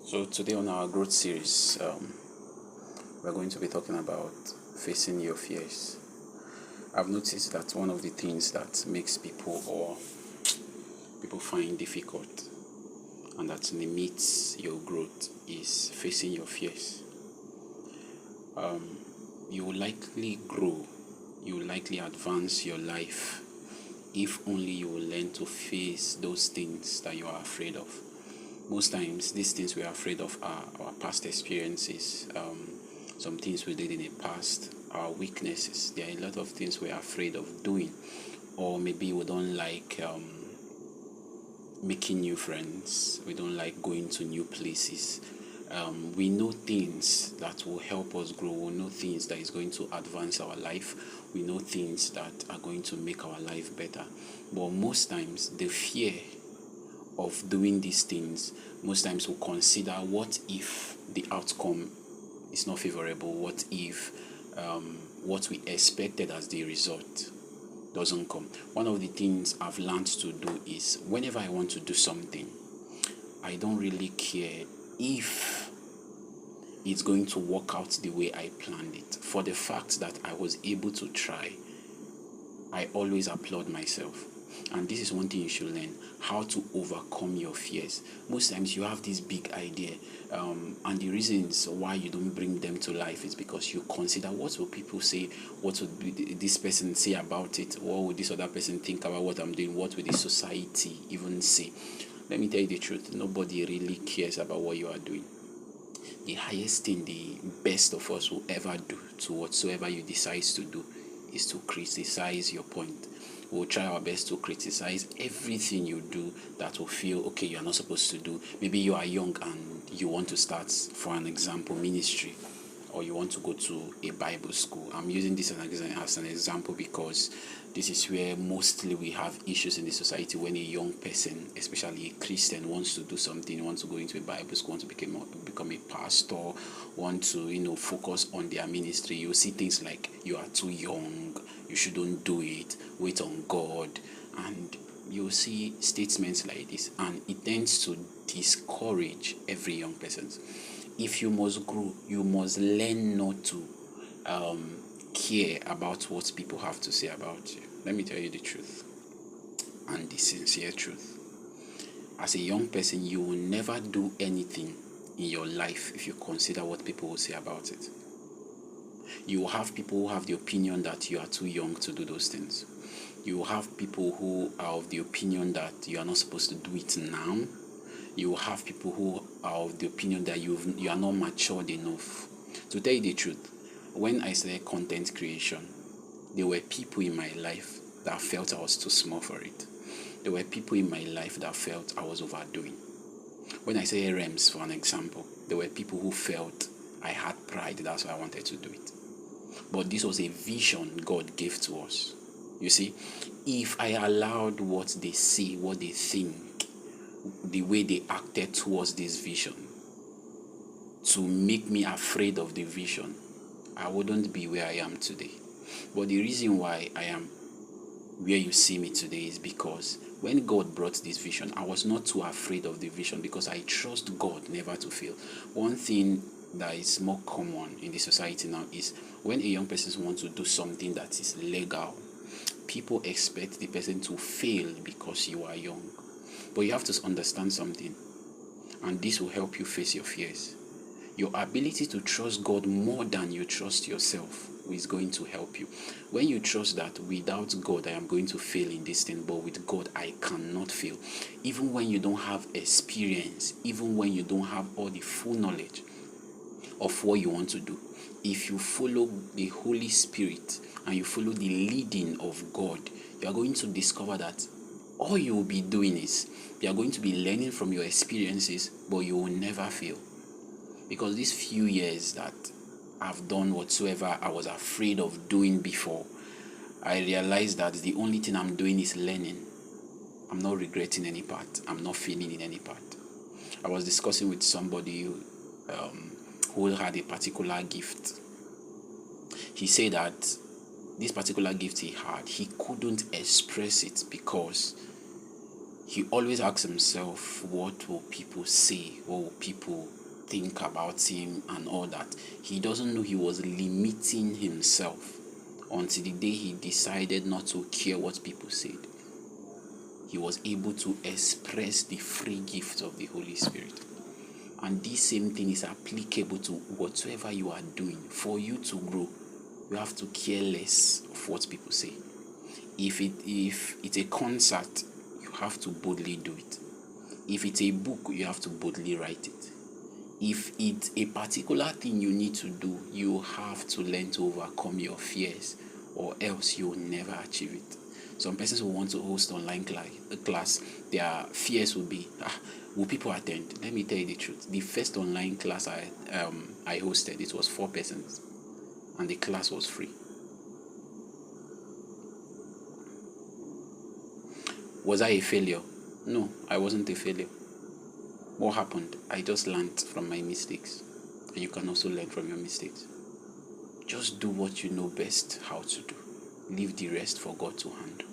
So today on our growth series, we're going to be talking about facing your fears. I've noticed that one of the things that makes people find difficult and that limits your growth is facing your fears. You will likely grow, you will likely advance your life if only you will learn to face those things that you are afraid of. Most times, these things we are afraid of are our past experiences, some things we did in the past, our weaknesses. There are a lot of things we are afraid of doing, or maybe we don't like making new friends, we don't like going to new places. We know things that will help us grow, we know things that is going to advance our life, we know things that are going to make our life better. But most times, the fear of doing these things, most times we'll consider what if the outcome is not favorable, what if what we expected as the result doesn't come. One of the things I've learned to do is whenever I want to do something, I don't really care if it's going to work out the way I planned it. For the fact that I was able to try, I always applaud myself. And this is one thing you should learn, how to overcome your fears. Most times you have this big idea, and the reasons why you don't bring them to life is because you consider what will people say, what would this person say about it, what would this other person think about what I'm doing, what would the society even say. Let me tell you the truth, nobody really cares about what you are doing. The highest thing the best of us will ever do to whatsoever you decide to do is to criticize your point. We'll try our best to criticize everything you do that will feel okay you're not supposed to do. Maybe you are young and you want to start, for an example, ministry, or you want to go to a Bible school. I'm using this as an example because this is where mostly we have issues in the society. When a young person, especially a Christian, wants to do something, wants to go into a Bible school, wants to become a pastor, want to focus on their ministry, you see things like you are too young, you shouldn't do it, wait on God, and you see statements like this, and it tends to discourage every young person. If you must grow, you must learn not to care about what people have to say about you. Let me tell you the truth, and the sincere truth. As a young person, you will never do anything in your life if you consider what people will say about it. You will have people who have the opinion that you are too young to do those things. You will have people who are of the opinion that you are not supposed to do it now. You will have people who are of the opinion that you are not matured enough. To tell you the truth, when I started content creation, there were people in my life that felt I was too small for it. There were people in my life that felt I was overdoing. When I say REMS, for an example, there were people who felt I had pride, that's why I wanted to do it. But this was a vision God gave to us. You see, if I allowed what they say, what they think, the way they acted towards this vision to make me afraid of the vision, I wouldn't be where I am today. But the reason why I am where you see me today is because when God brought this vision, I was not too afraid of the vision because I trust God never to fail. One thing that is more common in the society now is when a young person wants to do something that is legal, people expect the person to fail because you are young. But you have to understand something, and this will help you face your fears. Your ability to trust God more than you trust yourself is going to help you. When you trust that without God I am going to fail in this thing, but with God I cannot fail. Even when you don't have experience, even when you don't have all the full knowledge of what you want to do, if you follow the Holy Spirit and you follow the leading of God, you are going to discover that all you will be doing is you are going to be learning from your experiences, but you will never fail. Because these few years that I've done whatsoever I was afraid of doing before, I realized that the only thing I'm doing is learning. I'm not regretting any part. I'm not failing in any part. I was discussing with somebody who had a particular gift. He said that this particular gift he had, he couldn't express it because he always asks himself, what will people say? What will people think about him and all that? He doesn't know he was limiting himself until the day he decided not to care what people said. He was able to express the free gift of the Holy Spirit. And this same thing is applicable to whatsoever you are doing. For you to grow, you have to care less of what people say. If it's a concert, you have to boldly do it. If it's a book, you have to boldly write it. If it's a particular thing you need to do, you have to learn to overcome your fears, or else you will never achieve it. Some persons who want to host online class, their fears will be, will people attend? Let me tell you the truth. The first online class I hosted, it was 4 persons, and the class was free. Was I a failure? No, I wasn't a failure. What happened? I just learned from my mistakes. And you can also learn from your mistakes. Just do what you know best how to do. Leave the rest for God to handle.